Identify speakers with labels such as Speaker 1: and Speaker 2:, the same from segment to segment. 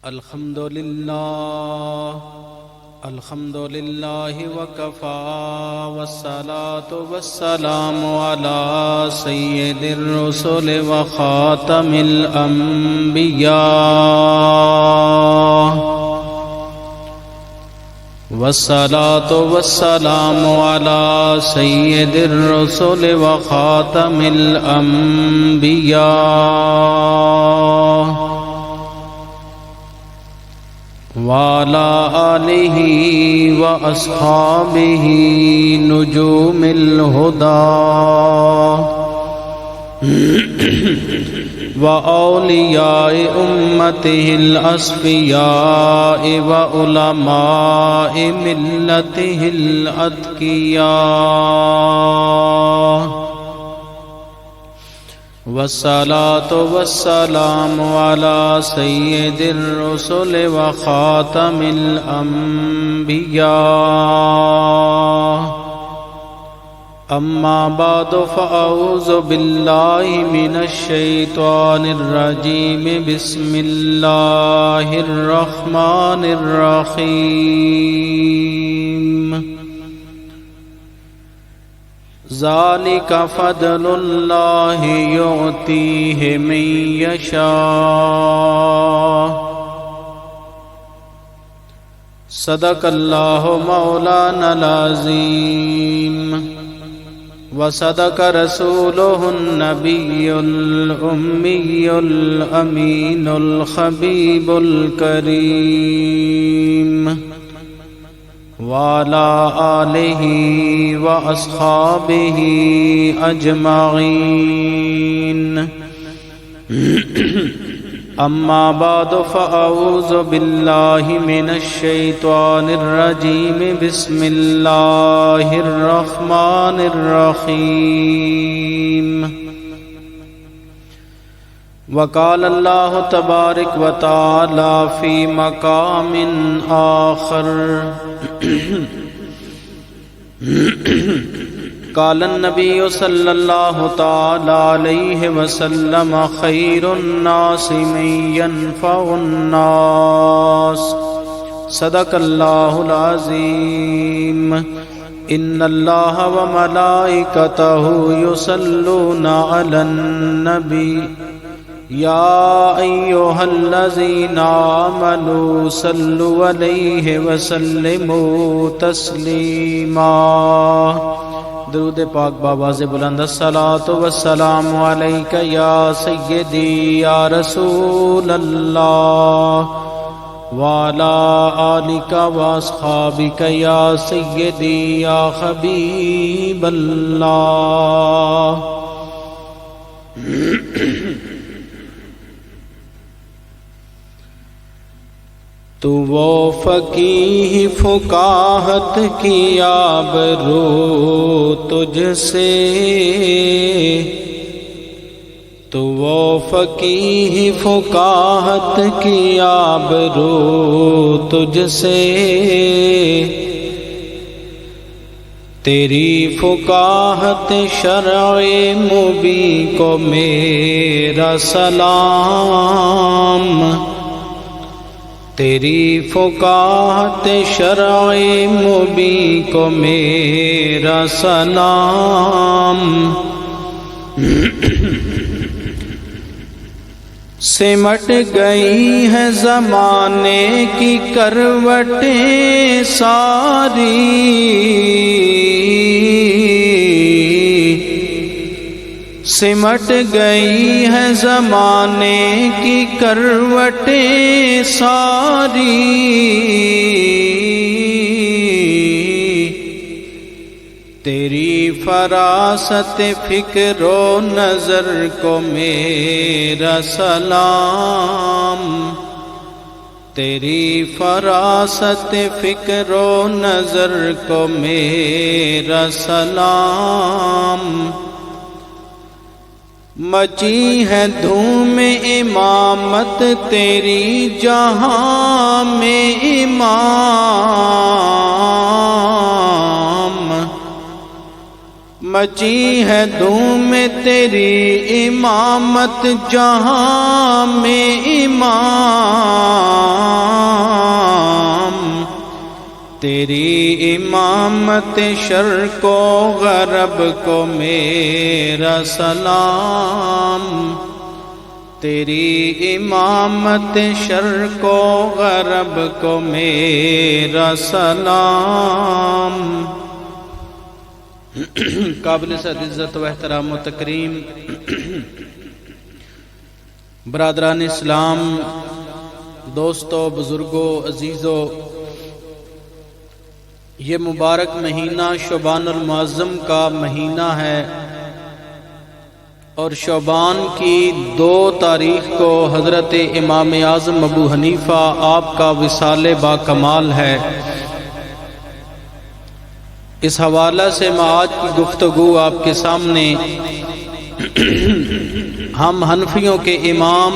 Speaker 1: الحمد لله وكفى والصلاة والسلام على سيد الرسل وخاتم الأنبياء والصلاة والسلام على سيد الرسل وخاتم الأنبياء وعلى آله وأصحابه نجوم الهدى وأولياء أمته الأصفياء وعلماء ملته الأتقياء والصلاة والسلام على سيد الرسل وخاتم الأنبياء أما بعد فأعوذ بالله من الشيطان الرجيم بسم الله الرحمن الرحيم ذلك فضل الله يؤتيه من يشاء صدق الله مولانا العظيم وصدق رسوله النبي الأمي الأمين الخبيب الكريم وعلى آله وأصحابه أجمعين أما بعد فأعوذ بالله من الشيطان الرجيم بسم الله الرحمن الرحيم وقال الله تبارك وتعالى في مقام آخر قال النبي صلى الله تعالى عليه وسلم خير الناس من ينفع الناس صدق الله العظيم إن الله وملائكته يصلون على النبي يا أيها الذين آمنوا صلوا عليه وسلموا تسليما درود پاک بآواز بلند الصلاة والسلام عليك يا سيدي يا رسول الله وعلى آلك وأصحابك يا سيدي يا حبيب الله تو وہ فقیہ فقاہت کی آبرو تجھ سے تو وہ فقیہ فقاہت کی آبرو تجھ سے تیری فقاہت شرع مبین کو میرا سلام تیری فقاہت شرع مبین کو میرا سلام سمٹ گئی ہے زمانے کی کروٹیں ساری سمٹ گئی ہے زمانے کی کروٹیں ساری تیری فراست فکر و نظر کو میرا سلام تیری فراست فکر و نظر کو میرا سلام مچی ہے دھوم امامت تیری جہاں میں امام مچی ہے دھوم تیری امامت جہاں میں امام تیری امامت شرق و غرب کو میرا سلام، تیری امامت شرق و غرب کو میرا سلام۔ قابل صد عزت و احترام و تکریم برادران اسلام، دوستو، بزرگوں، عزیزو، یہ مبارک مہینہ شعبان المعظم کا مہینہ ہے، اور شعبان کی 2 تاریخ کو حضرت امام اعظم ابو حنیفہ آپ کا وصال با کمال ہے۔ اس حوالہ سے میں آج کی گفتگو آپ کے سامنے ہم حنفیوں کے امام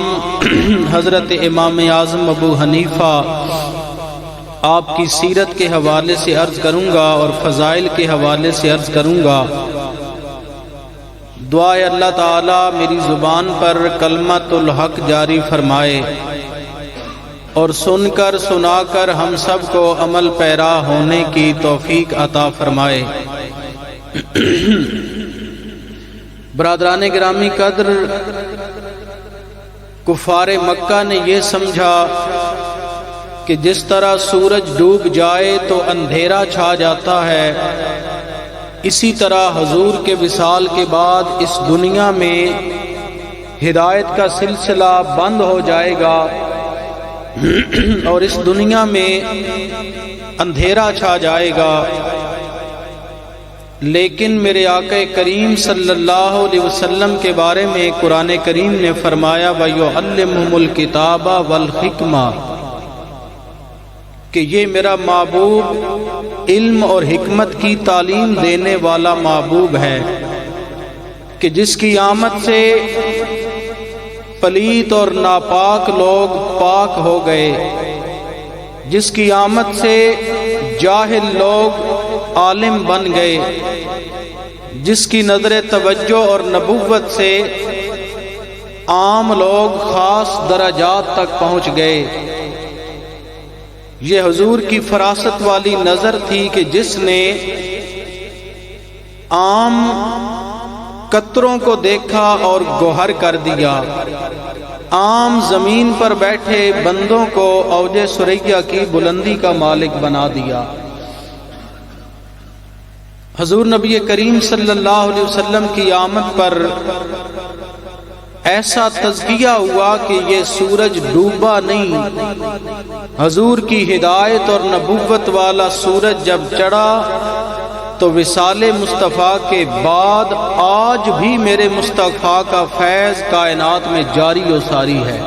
Speaker 1: حضرت امام اعظم ابو حنیفہ آپ کی سیرت کے حوالے سے عرض کروں گا اور فضائل کے حوالے سے عرض کروں گا۔ دعا ہے اللہ تعالیٰ میری زبان پر کلمت الحق جاری فرمائے، اور سن کر سنا کر ہم سب کو عمل پیرا ہونے کی توفیق عطا فرمائے۔ برادران گرامی قدر، کفار مکہ نے یہ سمجھا کہ جس طرح سورج ڈوب جائے تو اندھیرا چھا جاتا ہے، اسی طرح حضور کے وصال کے بعد اس دنیا میں ہدایت کا سلسلہ بند ہو جائے گا اور اس دنیا میں اندھیرا چھا جائے گا۔ لیکن میرے آقا کریم صلی اللہ علیہ وسلم کے بارے میں قرآن کریم نے فرمایا وَيُعَلِّمُهُمُ الْكِتَابَ وَالْحِكْمَةَ، کہ یہ میرا محبوب علم اور حکمت کی تعلیم دینے والا محبوب ہے، کہ جس کی آمد سے پلیت اور ناپاک لوگ پاک ہو گئے، جس کی آمد سے جاہل لوگ عالم بن گئے، جس کی نظر توجہ اور نبوت سے عام لوگ خاص درجات تک پہنچ گئے۔ یہ حضور کی فراست والی نظر تھی کہ جس نے عام قطروں کو دیکھا اور گوہر کر دیا، عام زمین پر بیٹھے بندوں کو اوج ثریا کی بلندی کا مالک بنا دیا۔ حضور نبی کریم صلی اللہ علیہ وسلم کی آمد پر ایسا تزکیہ ہوا کہ یہ سورج ڈوبا نہیں، حضور کی ہدایت اور نبوت والا سورج جب چڑھا تو وصال مصطفیٰ کے بعد آج بھی میرے مصطفیٰ کا فیض کائنات میں جاری و ساری ہے۔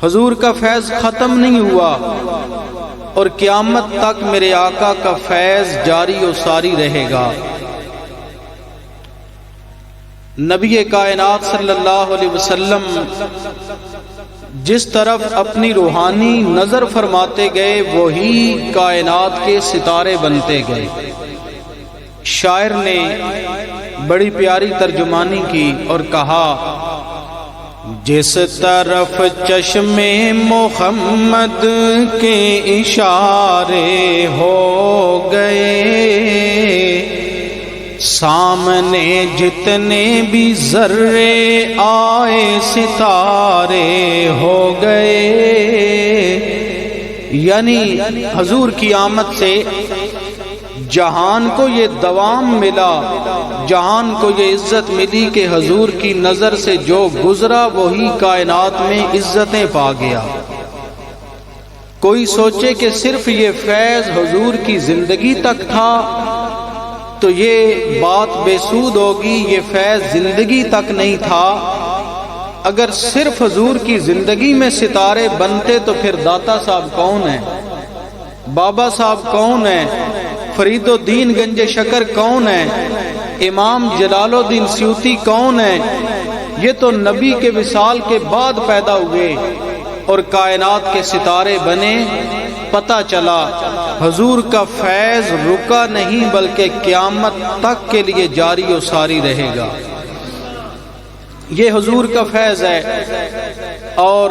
Speaker 1: حضور کا فیض ختم نہیں ہوا، اور قیامت تک میرے آقا کا فیض جاری و ساری رہے گا۔ نبی کائنات صلی اللہ علیہ وسلم جس طرف اپنی روحانی نظر فرماتے گئے وہی کائنات کے ستارے بنتے گئے۔ شاعر نے بڑی پیاری ترجمانی کی اور کہا، جس طرف چشم محمد کے اشارے ہو گئے، سامنے جتنے بھی ذرے آئے ستارے ہو گئے۔ یعنی حضور کی آمد سے جہان کو یہ دوام ملا، جہان کو یہ عزت ملی کہ حضور کی نظر سے جو گزرا وہی کائنات میں عزتیں پا گیا۔ کوئی سوچے کہ صرف یہ فیض حضور کی زندگی تک تھا تو یہ بات بے سود ہوگی، یہ فیض زندگی تک نہیں تھا۔ اگر صرف حضور کی زندگی میں ستارے بنتے تو پھر داتا صاحب کون ہیں، بابا صاحب کون ہیں، فرید الدین گنج شکر کون ہیں، امام جلال الدین سیوطی کون ہیں؟ یہ تو نبی کے وصال کے بعد پیدا ہوئے اور کائنات کے ستارے بنے۔ پتہ چلا حضور کا فیض رکا نہیں بلکہ قیامت تک کے لیے جاری و ساری رہے گا۔ یہ حضور کا فیض ہے، اور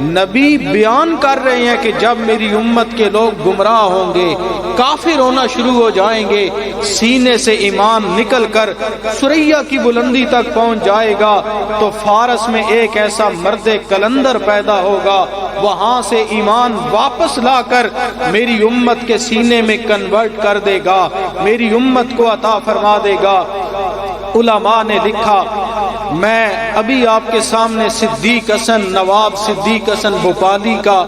Speaker 1: نبی بیان کر رہے ہیں کہ جب میری امت کے لوگ گمراہ ہوں گے، کافر ہونا شروع ہو جائیں گے، سینے سے ایمان نکل کر ثریا کی بلندی تک پہنچ جائے گا، تو فارس میں ایک ایسا مرد کلندر پیدا ہوگا، وہاں سے ایمان واپس لا کر میری امت کے سینے میں کنورٹ کر دے گا، میری امت کو عطا فرما دے گا۔ علماء نے لکھا، میں ابھی آپ کے سامنے صدیق حسن، نواب صدیق حسن بھوپالی کا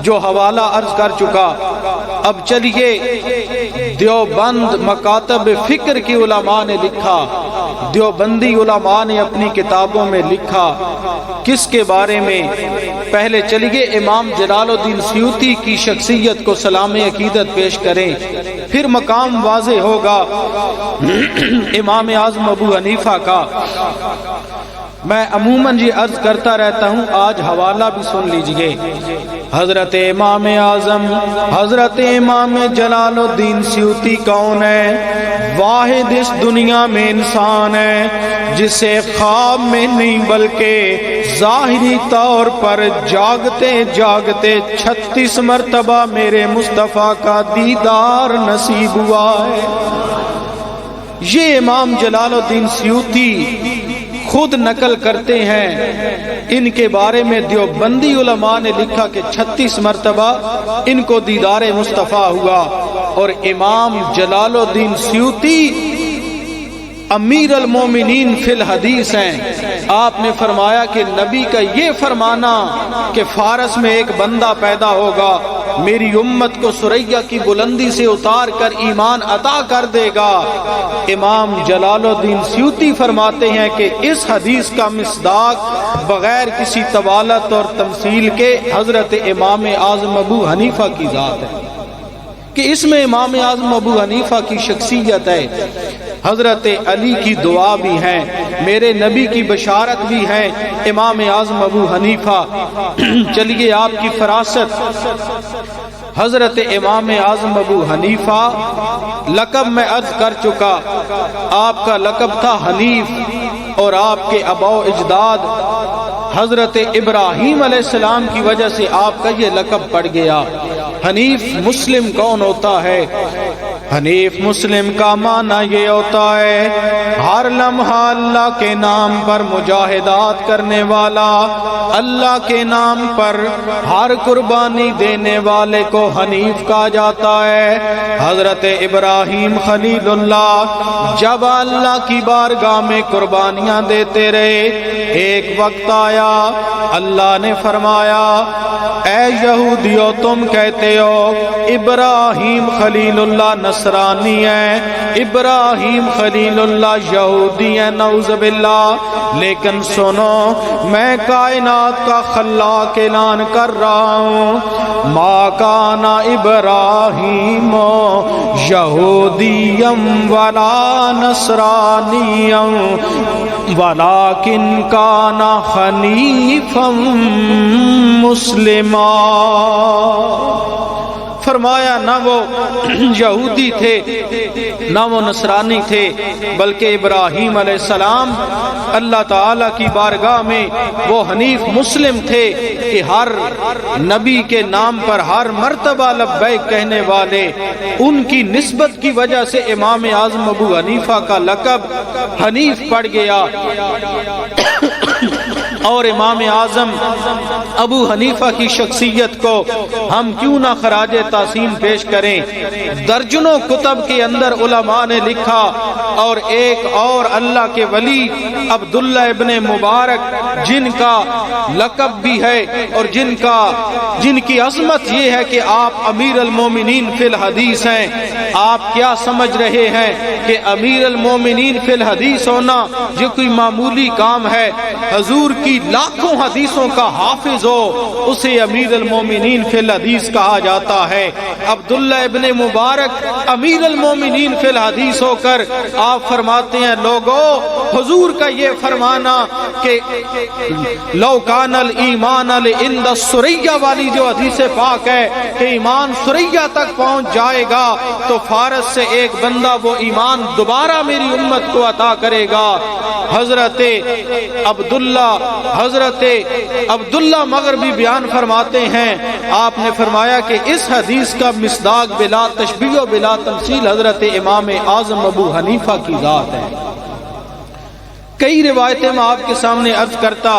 Speaker 1: جو حوالہ عرض کر چکا، اب چلیے دیوبند مکاتب فکر کی علماء نے لکھا، دیوبندی علماء نے اپنی کتابوں میں لکھا کس کے بارے میں؟ پہلے چلیے امام جلال الدین سیوطی کی شخصیت کو سلام عقیدت پیش کریں، پھر مقام واضح ہوگا امام اعظم ابو حنیفہ کا۔ میں عموماً یہ عرض کرتا رہتا ہوں، آج حوالہ بھی سن لیجئے۔ حضرت امام اعظم حضرت امام جلال الدین سیوطی کون ہے؟ واحد اس دنیا میں انسان ہے جسے خواب میں نہیں بلکہ ظاہری طور پر جاگتے جاگتے 36 مرتبہ میرے مصطفیٰ کا دیدار نصیب ہوا ہے۔ یہ امام جلال الدین سیوطی خود نقل کرتے ہیں، ان کے بارے میں دیوبندی علماء نے لکھا کہ 36 مرتبہ ان کو دیدار مصطفیٰ ہوا، اور امام جلال الدین سیوطی امیر المومنین فی الحدیث ہیں۔ آپ نے فرمایا کہ نبی کا یہ فرمانا کہ فارس میں ایک بندہ پیدا ہوگا، میری امت کو ثریا کی بلندی سے اتار کر ایمان عطا کر دے گا، امام جلال الدین سیوطی فرماتے ہیں کہ اس حدیث کا مصداق بغیر کسی طوالت اور تمثیل کے حضرت امام اعظم ابو حنیفہ کی ذات ہے، کہ اس میں امام اعظم ابو حنیفہ کی شخصیت ہے، حضرت علی کی دعا بھی ہے، میرے نبی کی بشارت بھی ہے، امام اعظم ابو حنیفہ۔ چلیے آپ کی فراست، حضرت امام اعظم ابو حنیفہ لقب میں عرض کر چکا، آپ کا لقب تھا حنیف، اور آپ کے آباء و اجداد حضرت ابراہیم علیہ السلام کی وجہ سے آپ کا یہ لقب پڑ گیا۔ حنیف مسلم کون ہوتا ہے؟ حنیف مسلم کا معنی یہ ہوتا ہے ہر لمحہ اللہ کے نام پر مجاہدات کرنے والا، اللہ کے نام پر ہر قربانی دینے والے کو حنیف کہا جاتا ہے۔ حضرت ابراہیم خلیل اللہ جب اللہ کی بارگاہ میں قربانیاں دیتے رہے، ایک وقت آیا اللہ نے فرمایا اے یہودیو تم کہتے ہو ابراہیم خلیل اللہ نصرانی ہے، ابراہیم خلیل اللہ یہودی ہے، نعوذ باللہ، لیکن سنو میں کائنات کا خلاق اعلان کر رہا ہوں، ما کان ابراہیم یہودیم ولا نصرانیم ولیکن کان حنیفا مسلما۔ فرمایا نہ وہ یہودی تھے نہ وہ نصرانی تھے، بلکہ ابراہیم علیہ السلام اللہ تعالیٰ کی بارگاہ میں وہ حنیف مسلم تھے کہ ہر نبی کے نام پر ہر مرتبہ لبیک کہنے والے، ان کی نسبت کی وجہ سے امام اعظم ابو حنیفہ کا لقب حنیف پڑ گیا۔ اور امام اعظم ابو حنیفہ کی شخصیت کو ہم کیوں نہ خراج تحسین پیش کریں؟ درجنوں کتب کے اندر علماء نے لکھا، اور ایک اور اللہ کے ولی عبداللہ ابن مبارک جن کا لقب بھی ہے اور جن کی عظمت یہ ہے کہ آپ امیر المومنین فی الحدیث ہیں۔ آپ کیا سمجھ رہے ہیں کہ امیر المومنین فی الحدیث ہونا یہ کوئی معمولی کام ہے؟ حضور کی لاکھوں حدیثوں کا حافظ ہو اسے امیر المومنین فی الحدیث کہا جاتا ہے۔ عبداللہ ابن مبارک امیر المومنین فی الحدیث ہو کر آپ فرماتے ہیں لوگو حضور کا یہ فرمانا کہ لو کان الایمان عند الثریا والی جو حدیث پاک ہے کہ ایمان ثریا تک پہنچ جائے گا تو فارس سے ایک بندہ وہ ایمان دوبارہ میری امت کو عطا کرے گا۔ حضرت عبداللہ حضرت عبداللہ مغربی بیان فرماتے ہیں، آپ نے فرمایا کہ اس حدیث کا مصداق بلا تشبیہ و بلا تمثیل حضرت امام اعظم ابو حنیفہ کی ذات ہے۔ کئی روایتیں میں آپ کے سامنے عرض کرتا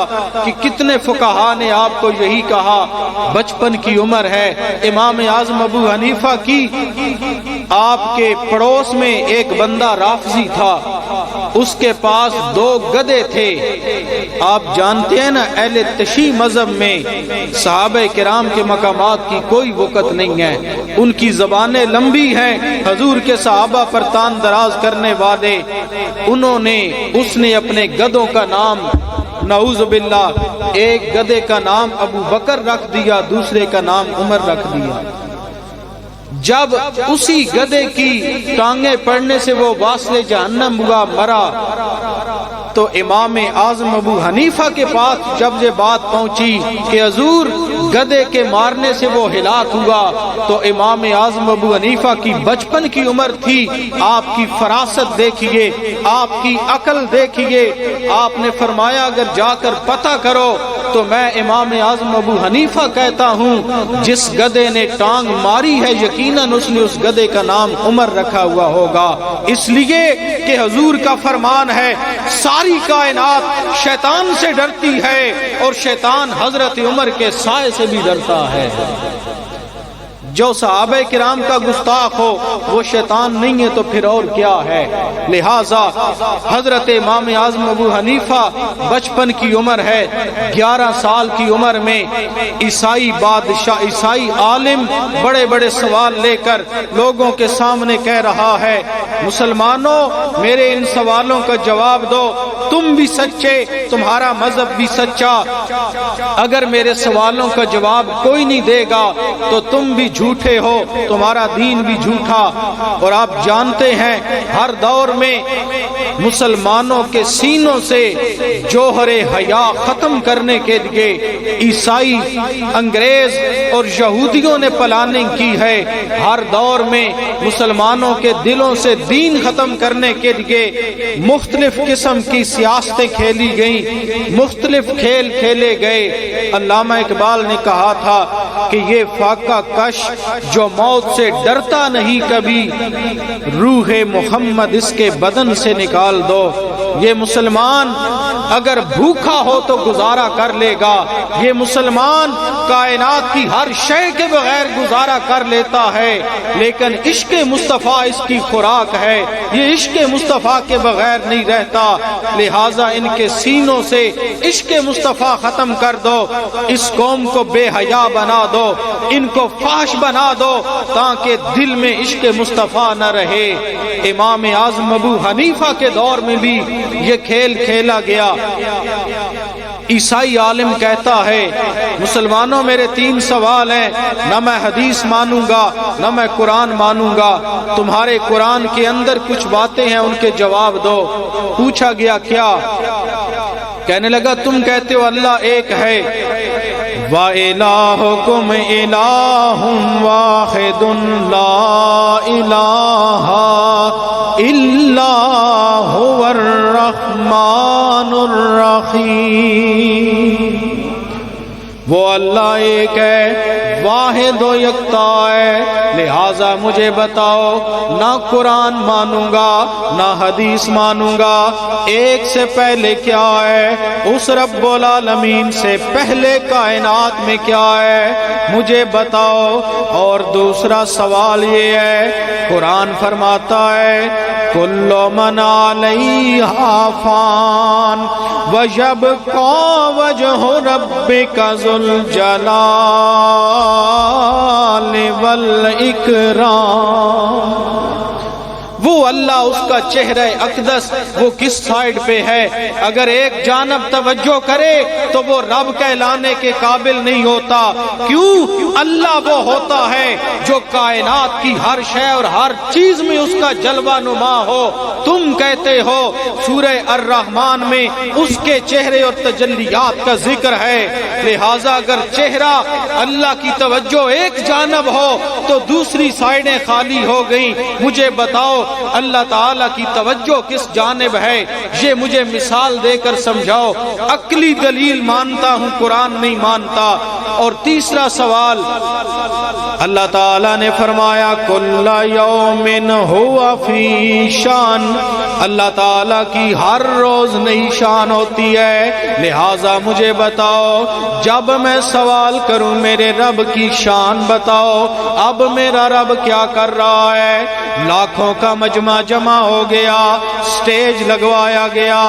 Speaker 1: کہ کتنے فقہا نے آپ کو یہی کہا، بچپن کی عمر ہے امام اعظم ابو حنیفہ کی۔ آپ کے پڑوس میں ایک بندہ رافضی تھا، اس کے پاس 2 گدھے تھے۔ آپ جانتے ہیں نا، اہل تشیع مذہب میں صحابہ کرام کے مقامات کی کوئی وقت نہیں ہے، ان کی زبانیں لمبی ہیں، حضور کے صحابہ پر تان دراز کرنے والے۔ انہوں نے اس نے اپنے گدھوں کا نام نعوذ باللہ، ایک گدھے کا نام ابو بکر رکھ دیا، دوسرے کا نام عمر رکھ دیا۔ جب اسی گدھے کی ٹانگیں پڑنے سے وہ واصل جہنم ہوا، مرا، تو امام اعظم ابو حنیفہ کے پاس جب یہ بات پہنچی کہ حضور گدھے کے مارنے سے وہ ہلاک ہوا، تو امام اعظم ابو حنیفہ کی بچپن کی عمر تھی، آپ کی فراست دیکھیے، آپ کی عقل دیکھیے۔ آپ نے فرمایا اگر جا کر پتہ کرو تو میں امام اعظم ابو حنیفہ کہتا ہوں جس گدھے نے ٹانگ ماری ہے یقیناً اس نے اس گدھے کا نام عمر رکھا ہوا ہوگا، اس لیے کہ حضور کا فرمان ہے ساری کائنات شیطان سے ڈرتی ہے اور شیطان حضرت عمر کے سائے سے بھی ڈرتا ہے۔ جو صحابہ کرام کا گستاخ ہو وہ شیطان نہیں ہے تو پھر اور کیا ہے؟ لہٰذا حضرت امام اعظم ابو حنیفہ بچپن کی عمر ہے، 11 سال کی عمر میں عیسائی بادشاہ، عیسائی عالم بڑے بڑے سوال لے کر لوگوں کے سامنے کہہ رہا ہے، مسلمانوں میرے ان سوالوں کا جواب دو، تم بھی سچے، تمہارا مذہب بھی سچا، اگر میرے سوالوں کا جواب کوئی نہیں دے گا تو تم بھی جھوٹے ہو، تمہارا دین بھی جھوٹا۔ اور آپ جانتے ہیں ہر دور میں مسلمانوں کے سینوں سے جوہر حیا ختم کرنے کے لیے عیسائی، انگریز اور یہودیوں نے پلاننگ کی ہے۔ ہر دور میں مسلمانوں کے دلوں سے دین ختم کرنے کے لیے مختلف قسم کی سیاستیں کھیلی گئیں، مختلف کھیل کھیلے گئے۔ علامہ اقبال نے کہا تھا کہ یہ فاقہ کش جو موت سے ڈرتا نہیں کبھی، روح محمد اس کے بدن سے نکال دو۔ یہ مسلمان اگر بھوکا ہو تو گزارا کر لے گا، یہ مسلمان کائنات کی ہر شے کے بغیر گزارا کر لیتا ہے، لیکن عشق مصطفیٰ اس کی خوراک ہے، یہ عشق مصطفیٰ کے بغیر نہیں رہتا۔ لہٰذا ان کے سینوں سے عشق مصطفیٰ ختم کر دو، اس قوم کو بے حیا بنا دو، ان کو فحش بنا دو تاکہ دل میں عشق مصطفیٰ نہ رہے۔ امام اعظم ابو حنیفہ کے دور میں بھی یہ کھیل کھیلا گیا۔ عیسائی عالم کہتا ہے مسلمانوں میرے 3 سوال ہیں، نہ میں حدیث مانوں گا نہ میں قرآن مانوں گا، تمہارے قرآن کے اندر کچھ باتیں ہیں ان کے جواب دو۔ پوچھا گیا کیا؟ کہنے لگا تم کہتے ہو اللہ ایک ہے، وَإِلَٰهُكُمْ إِلَٰهٌ وَاحِدٌ لَا إِلَٰهَ إِلَّا هُوَ الرَّحْمَٰنُ الرَّحِيمُ۔ وہ اللہ ایک ہے، واحد و یکتا ہے، لہٰذا مجھے بتاؤ نہ قرآن مانوں گا نہ حدیث مانوں گا، ایک سے پہلے کیا ہے، اس رب العالمین سے پہلے کائنات میں کیا ہے مجھے بتاؤ۔ اور دوسرا سوال یہ ہے، قرآن فرماتا ہے کل من علیہا فان ویبقی وجہ ربک ذو الجلال والاکرام۔ وہ اللہ اس کا چہرہ اقدس وہ کس سائیڈ پہ ہے، اگر ایک جانب توجہ کرے تو وہ رب کہلانے کے قابل نہیں ہوتا۔ کیوں؟ اللہ وہ ہوتا ہے جو کائنات کی ہر شے اور ہر چیز میں اس کا جلوہ نما ہو۔ تم کہتے ہو سورہ الرحمن میں اس کے چہرے اور تجلیات کا ذکر ہے، لہٰذا اگر چہرہ اللہ کی توجہ ایک جانب ہو تو دوسری سائیڈیں خالی ہو گئیں۔ مجھے بتاؤ اللہ تعالیٰ کی توجہ کس جانب ہے، یہ مجھے مثال دے کر سمجھاؤ۔ عقلی دلیل مانتا ہوں، قرآن نہیں مانتا۔ اور تیسرا سوال، اللہ تعالیٰ نے فرمایا کل یوم ہوا فی شان، اللہ تعالیٰ کی ہر روز نئی شان ہوتی ہے، لہٰذا مجھے بتاؤ جب میں سوال کروں میرے رب کی شان بتاؤ، اب میرا رب کیا کر رہا ہے؟ لاکھوں کا مجمع جمع ہو گیا، سٹیج لگوایا گیا،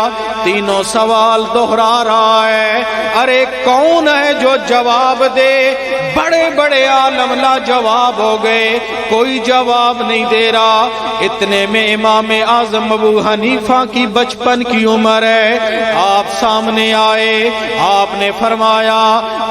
Speaker 1: تینوں سوال دہرا رہا ہے، ارے کون ہے جو جواب دے؟ بڑے بڑے عالم لا جواب ہو گئے، کوئی جواب نہیں دے رہا۔ اتنے میں امام اعظم ابو حنیفہ کی بچپن کی عمر ہے، آپ سامنے آئے، آپ نے فرمایا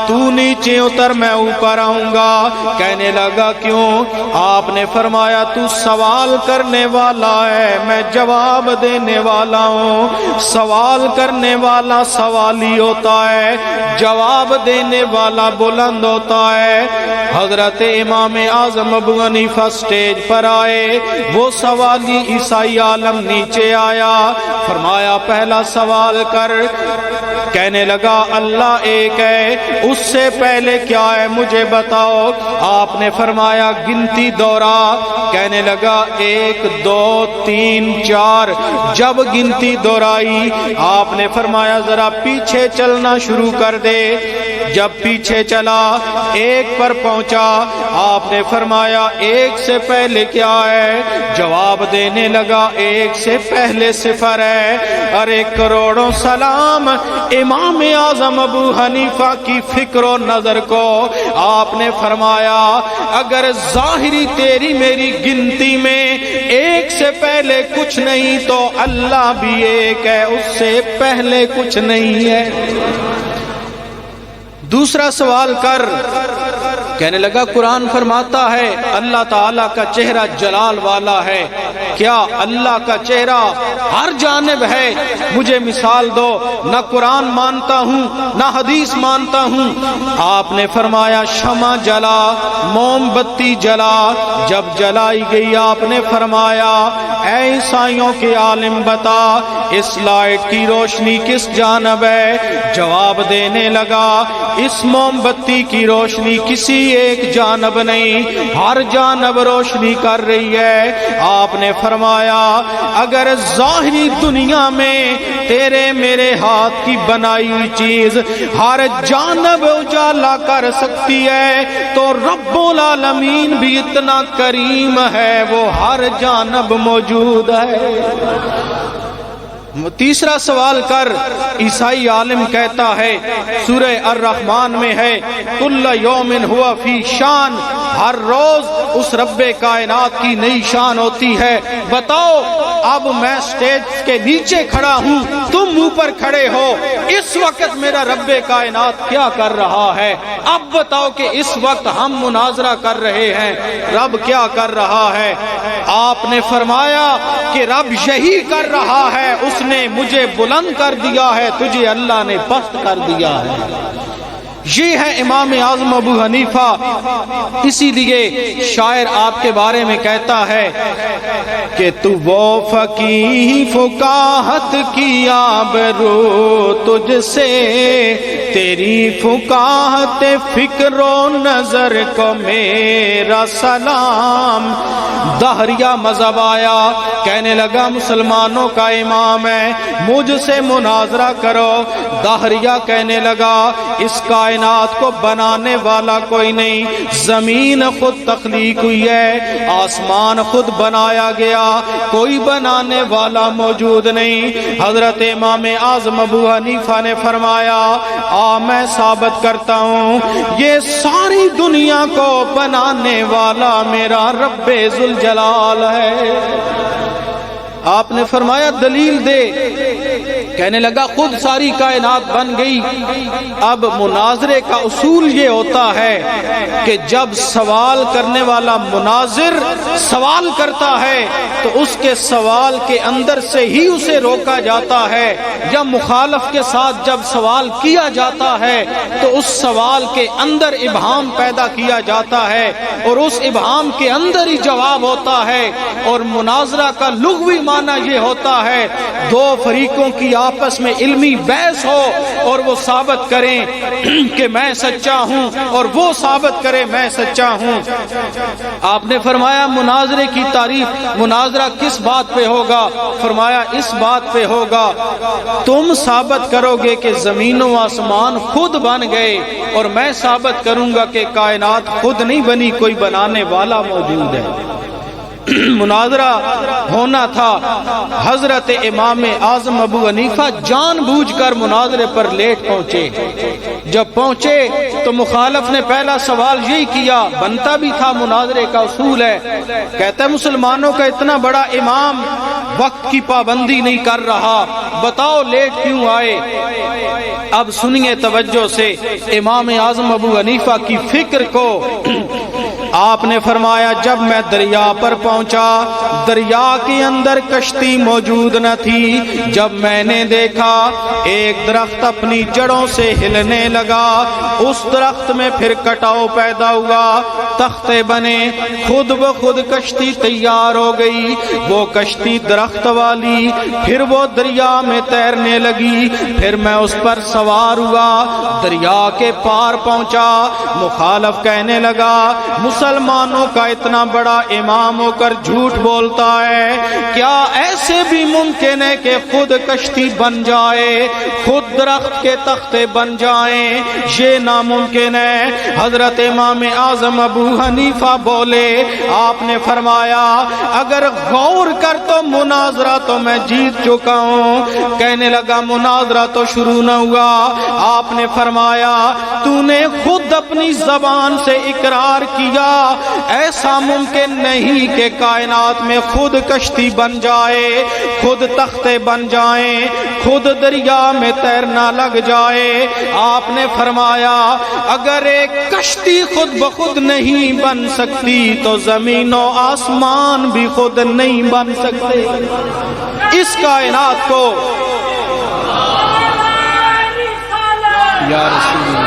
Speaker 1: تو نیچے اتر میں اوپر آؤں گا۔ کہنے لگا کیوں؟ آپ نے فرمایا تو سوال کرنے والا ہے، میں جواب دینے والا ہوں۔ سوال کرنے والا سوالی ہوتا ہے، جواب دینے والا بلند ہوتا ہے۔ حضرت امام اعظم ابو حنیفہ سٹیج پر آئے، وہ سوالی عیسائی عالم نیچے آیا، فرمایا پہلا سوال کر۔ کہنے لگا اللہ ایک ہے، اس سے پہلے کیا ہے مجھے بتاؤ۔ آپ نے فرمایا گنتی دورا۔ کہنے لگا 1 2 3 4۔ جب گنتی دورائی آپ نے فرمایا ذرا پیچھے چلنا شروع کر دے۔ جب پیچھے چلا 1 پر پہنچا، آپ نے فرمایا 1 سے پہلے کیا ہے؟ جواب دینے لگا 1 سے پہلے 0 ہے۔ ارے کروڑوں سلام امام اعظم ابو حنیفہ کی فکر و نظر کو۔ آپ نے فرمایا اگر ظاہری تیری میری گنتی میں 1 سے پہلے کچھ نہیں تو اللہ بھی 1 ہے، اس سے پہلے کچھ نہیں ہے۔ دوسرا سوال کر۔ کہنے لگا قرآن فرماتا ہے اللہ تعالیٰ کا چہرہ جلال والا ہے، کیا اللہ کا چہرہ ہر جانب ہے؟ مجھے مثال دو۔ نہ قرآن مانتا ہوں نہ حدیث مانتا ہوں۔ آپ نے فرمایا شمع جلا، موم بتی جلا۔ جب جلائی گئی آپ نے فرمایا اے عیسائیوں کے عالم بتا اس لائٹ کی روشنی کس جانب ہے؟ جواب دینے لگا اس موم بتی کی روشنی کسی ایک جانب نہیں، ہر جانب روشنی کر رہی ہے۔ آپ نے فرمایا اگر ظاہری دنیا میں تیرے میرے ہاتھ کی بنائی ہوئی چیز ہر جانب اجالا کر سکتی ہے تو رب العالمین بھی اتنا کریم ہے، وہ ہر جانب موجود ہے۔ تیسرا سوال کر۔ عیسائی عالم کہتا ہے سورہ الرحمن میں ہے کل یوم ہوا فی شان، ہر روز اس رب کائنات کی نئی شان ہوتی ہے۔ بتاؤ اب میں سٹیج کے نیچے کھڑا ہوں، تم اوپر کھڑے ہو، اس وقت میرا رب کائنات کیا کر رہا ہے؟ اب بتاؤ کہ اس وقت ہم مناظرہ کر رہے ہیں، رب کیا کر رہا ہے؟ آپ نے فرمایا کہ رب یہی کر رہا ہے، اس نے مجھے بلند کر دیا ہے، تجھے اللہ نے پست کر دیا ہے۔ یہ ہے امام اعظم ابو حنیفہ۔ اسی لیے شاعر آپ کے بارے میں کہتا ہے کہ تو وہ فقیہ فقاہت کی آبرو تجھ سے، تیری فقاہت فکر و نظر کو میرا سلام۔ دہریہ مذہب آیا، کہنے لگا مسلمانوں کا امام ہے، مجھ سے مناظرہ کرو۔ دہریہ کہنے لگا اس کائنات کو بنانے والا کوئی نہیں، زمین خود تخلیق ہوئی ہے، آسمان خود بنایا گیا، کوئی بنانے والا موجود نہیں۔ حضرت امام اعظم ابو حنیفہ نے فرمایا میں ثابت کرتا ہوں یہ ساری دنیا کو بنانے والا میرا رب ذوالجلال ہے۔ آپ نے فرمایا دلیل دے۔ کہنے لگا خود ساری کائنات بن گئی۔ اب مناظرے کا اصول یہ ہوتا ہے کہ جب سوال کرنے والا مناظر سوال کرتا ہے تو اس کے سوال کے اندر سے ہی اسے روکا جاتا ہے، یا مخالف کے ساتھ جب سوال کیا جاتا ہے تو اس سوال کے اندر ابہام پیدا کیا جاتا ہے، اور اس ابہام کے اندر ہی جواب ہوتا ہے۔ اور مناظرہ کا لغوی معنی یہ ہوتا ہے دو فریقوں کی آپس میں علمی بحث ہو اور وہ ثابت کریں کہ میں سچا ہوں اور وہ ثابت کرے میں سچا ہوں۔ آپ نے فرمایا مناظرے کی تعریف، مناظرہ کس بات پہ ہوگا؟ فرمایا اس بات پہ ہوگا تم ثابت کرو گے کہ زمین و آسمان خود بن گئے اور میں ثابت کروں گا کہ کائنات خود نہیں بنی، کوئی بنانے والا موجود ہے۔ مناظرہ ہونا تھا۔ حضرت امام اعظم ابو حنیفہ جان بوجھ کر مناظرے پر لیٹ پہنچے۔ جب پہنچے تو مخالف نے پہلا سوال یہی کیا، بنتا بھی تھا، مناظرے کا اصول ہے، کہتا ہے مسلمانوں کا اتنا بڑا امام وقت کی پابندی نہیں کر رہا، بتاؤ لیٹ کیوں آئے؟ اب سنیے توجہ سے امام اعظم ابو حنیفہ کی فکر کو۔ آپ نے فرمایا جب میں دریا پر پہنچا دریا کے اندر کشتی موجود نہ تھی۔ جب میں نے دیکھا ایک درخت اپنی جڑوں سے ہلنے لگا، اس درخت میں پھر کٹاؤ پیدا ہوا، تختے بنے، خود بخود کشتی تیار ہو گئی۔ وہ کشتی درخت والی پھر وہ دریا میں تیرنے لگی، پھر میں اس پر سوار ہوا، دریا کے پار پہنچا۔ مخالف کہنے لگا مسلمانوں کا اتنا بڑا امام ہو کر جھوٹ بولتا ہے، کیا ایسے بھی ممکن ہے کہ خود کشتی بن جائے، خود درخت کے تختے بن جائیں؟ یہ ناممکن ہے۔ حضرت امام اعظم ابو حنیفہ بولے، آپ نے فرمایا اگر غور کر تو مناظرہ تو میں جیت چکا ہوں۔ کہنے لگا مناظرہ تو شروع نہ ہوا۔ آپ نے فرمایا تو نے خود اپنی زبان سے اقرار کیا ایسا ممکن نہیں کہ کائنات میں خود کشتی بن جائے، خود تختے بن جائیں، خود دریا میں تیرنا لگ جائے۔ آپ نے فرمایا اگر ایک کشتی خود بخود نہیں بن سکتی تو زمین و آسمان بھی خود نہیں بن سکتے۔ اس کائنات کو یا رسول اللہ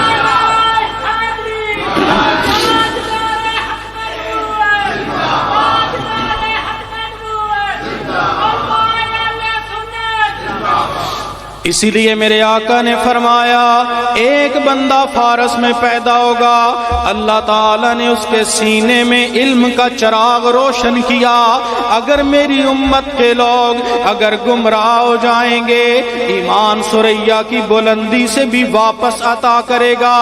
Speaker 1: اسی لیے میرے آقا نے فرمایا ایک بندہ فارس میں پیدا ہوگا، اللہ تعالیٰ نے اس کے سینے میں علم کا چراغ روشن کیا۔ اگر میری امت کے لوگ اگر گمراہ ہو جائیں گے ایمان ثریا کی بلندی سے بھی واپس عطا کرے گا۔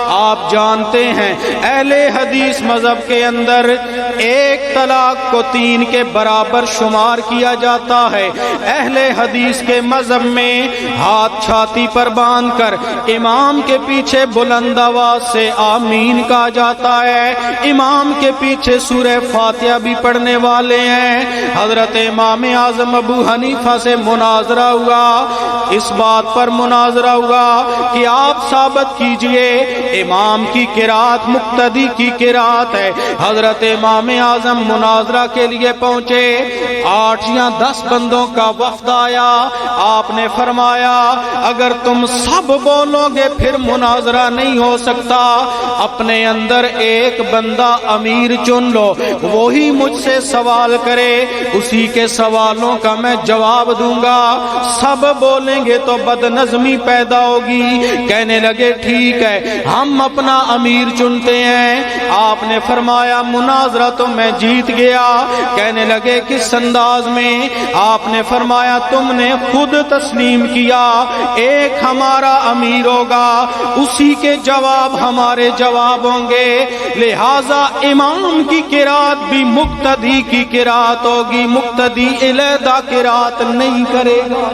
Speaker 1: آپ جانتے ہیں اہل حدیث مذہب کے اندر ایک طلاق کو 3 کے برابر شمار کیا جاتا ہے۔ اہل حدیث کے مذہب میں ہاتھ چھاتی پر باندھ کر امام کے پیچھے بلند آواز سے آمین کہا جاتا ہے۔ امام کے پیچھے سورہ فاتحہ بھی پڑھنے والے ہیں۔ حضرت امام اعظم ابو حنیفہ سے مناظرہ ہوا، اس بات پر مناظرہ ہوا کہ آپ ثابت کیجئے امام کی قرات مقتدی کی قرات ہے۔ حضرت امام اعظم مناظرہ کے لیے پہنچے، 8 یا 10 بندوں کا وفد آیا۔ آپ نے فرمایا اگر تم سب بولو گے پھر مناظرہ نہیں ہو سکتا، اپنے اندر ایک بندہ امیر چن لو، وہی مجھ سے سوال کرے، اسی کے سوالوں کا میں جواب دوں گا۔ سب بولیں گے تو بد نظمی پیدا ہوگی۔ کہنے لگے ٹھیک ہے ہم اپنا امیر چنتے ہیں۔ آپ نے فرمایا مناظرہ تو میں جیت گیا۔ کہنے لگے کس انداز میں؟ آپ نے فرمایا تم نے خود تسلیم کیا ایک ہمارا امیر ہوگا، اسی کے جواب ہمارے جواب ہوں گے، لہذا امام کی قرات بھی مقتدی کی قرات ہوگی، مقتدی علیحدہ قرات نہیں کرے گا۔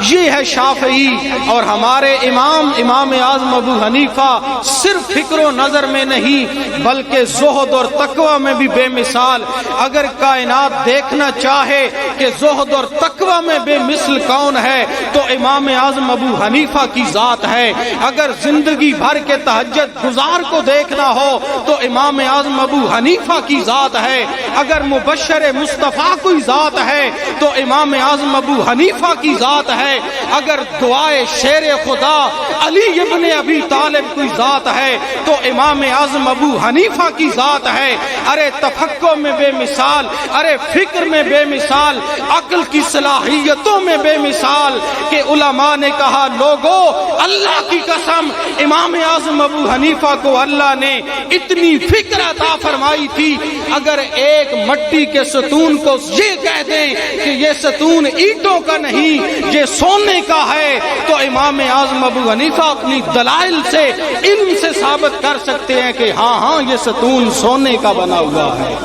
Speaker 1: یہ ہے شافعی اور ہمارے امام اعظم ابو حنیفہ صرف فکر و نظر میں نہیں بلکہ زہد اور تقوی میں بھی بے مثال۔ اگر کائنات دیکھنا چاہے کہ زہد اور تقوی میں بے مثل کون ہے تو امام اعظم ابو حنیفہ کی ذات ہے۔ اگر زندگی بھر کے تہجد گزار کو دیکھنا ہو تو امام اعظم ابو حنیفہ کی ذات ہے۔ اگر مبشر مصطفیٰ کوئی ذات ہے تو امام اعظم ابو حنیفہ کی ذات ہے۔ ہے اگر دعائے شیر خدا علی ابن ابی طالب کوئی ذات ہے تو امام اعظم ابو حنیفہ کی ذات ہے۔ ارے تفکر میں بے مثال، ارے فکر میں بے مثال، عقل کی صلاحیتوں میں بے مثال، کہ علماء نے کہا لوگو اللہ کی قسم امام اعظم ابو حنیفہ کو اللہ نے اتنی فکر عطا فرمائی تھی، اگر ایک مٹی کے ستون کو یہ کہہ دیں کہ یہ ستون اینٹوں کا نہیں یہ سونے کا ہے تو امام اعظم ابو حنیفہ اپنی دلائل سے علم سے ثابت کر سکتے ہیں کہ ہاں ہاں یہ ستون سونے کا بنا ہوا ہے۔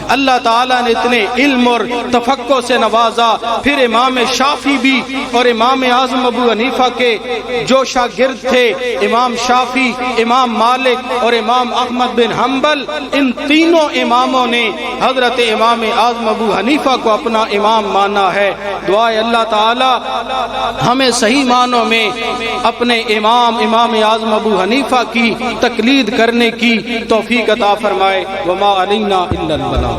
Speaker 1: اللہ تعالیٰ نے اتنے علم اور تفقہ سے نوازا۔ پھر امام شافعی بھی اور امام اعظم ابو حنیفہ کے جو شاگرد تھے، امام شافعی، امام مالک اور امام احمد بن حنبل، ان تینوں اماموں نے حضرت امام اعظم ابو حنیفہ کو اپنا امام مانا ہے۔ دعائے اللہ تعالیٰ ہمیں صحیح معنوں میں اپنے امام اعظم ابو حنیفہ کی تقلید کرنے کی توفیق عطا فرمائے۔ وما علینا الا البلاغ۔